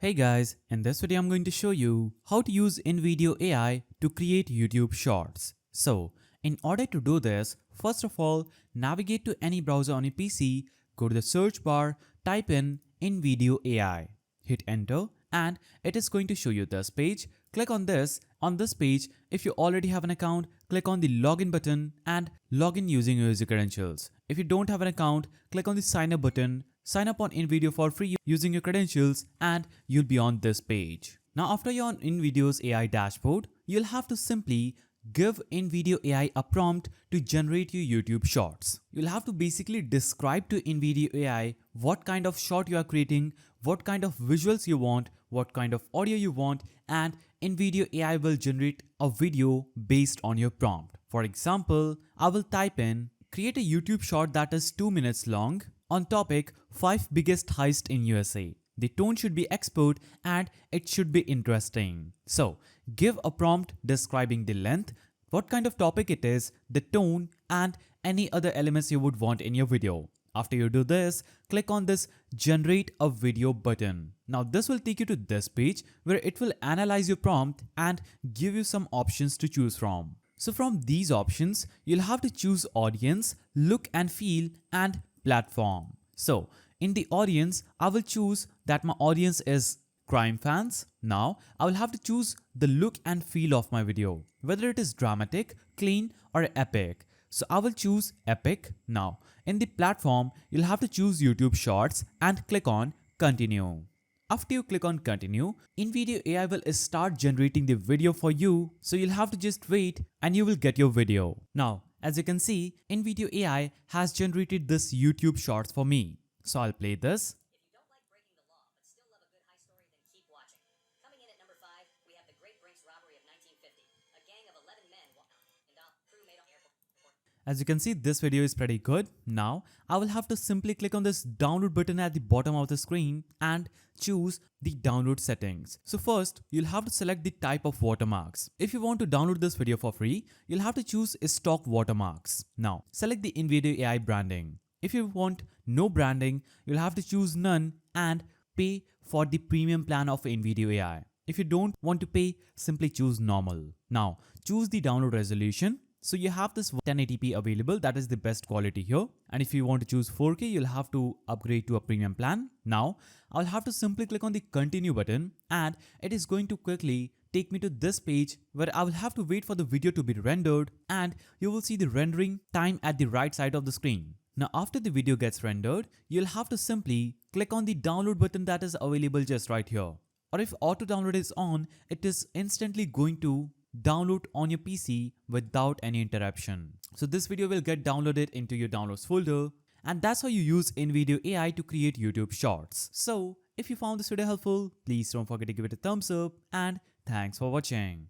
Hey guys, in this video I'm going to show you how to use InVideo AI to create YouTube Shorts. So, in order to do this, first of all, navigate to any browser on your PC, go to the search bar, type in InVideo AI, hit enter and it is going to show you this page. Click on this. On this page, if you already have an account, click on the login button and log in using your user credentials. If you don't have an account, click on the sign up button. Sign up on InVideo for free using your credentials and you'll be on this page. Now after you're on InVideo's AI dashboard, you'll have to simply give InVideo AI a prompt to generate your YouTube shorts. You'll have to basically describe to InVideo AI what kind of short you are creating, what kind of visuals you want, what kind of audio you want, and InVideo AI will generate a video based on your prompt. For example, I will type in create a YouTube short that is 2 minutes long on topic 5 biggest heist in USA. The tone should be expert and it should be interesting. So give a prompt describing the length, what kind of topic it is, the tone and any other elements you would want in your video. After you do this, click on this generate a video button. Now this will take you to this page where it will analyze your prompt and give you some options to choose from. So from these options, you'll have to choose audience, look and feel and platform. So in the audience, I will choose that my audience is crime fans. Now I will have to choose the look and feel of my video, whether it is dramatic, clean or epic. So I will choose epic. Now in the platform, you'll have to choose YouTube Shorts and click on continue. After you click on continue, InVideo AI will start generating the video for you. So you'll have to just wait and you will get your video. Now, as you can see, InVideo AI has generated this YouTube Shorts for me. So I'll play this. If you don't like breaking the law but still love a good high story, then keep watching. Coming in at number 5, we have the Great Brinks Robbery of 1950. A gang of 11 men crew made on airport. As you can see, this video is pretty good. Now, I will have to simply click on this download button at the bottom of the screen and choose the download settings. So first, you'll have to select the type of watermarks. If you want to download this video for free, you'll have to choose stock watermarks. Now, select the InVideo AI branding. If you want no branding, you'll have to choose none and pay for the premium plan of InVideo AI. If you don't want to pay, simply choose normal. Now, choose the download resolution. So you have this 1080p available, that is the best quality here. And if you want to choose 4K, you'll have to upgrade to a premium plan. Now, I'll have to simply click on the continue button and it is going to quickly take me to this page where I will have to wait for the video to be rendered and you will see the rendering time at the right side of the screen. Now after the video gets rendered, you'll have to simply click on the download button that is available just right here. Or if auto download is on, it is instantly going to download on your PC without any interruption. So this video will get downloaded into your downloads folder and that's how you use InVideo AI to create YouTube Shorts. So if you found this video helpful, please don't forget to give it a thumbs up and thanks for watching.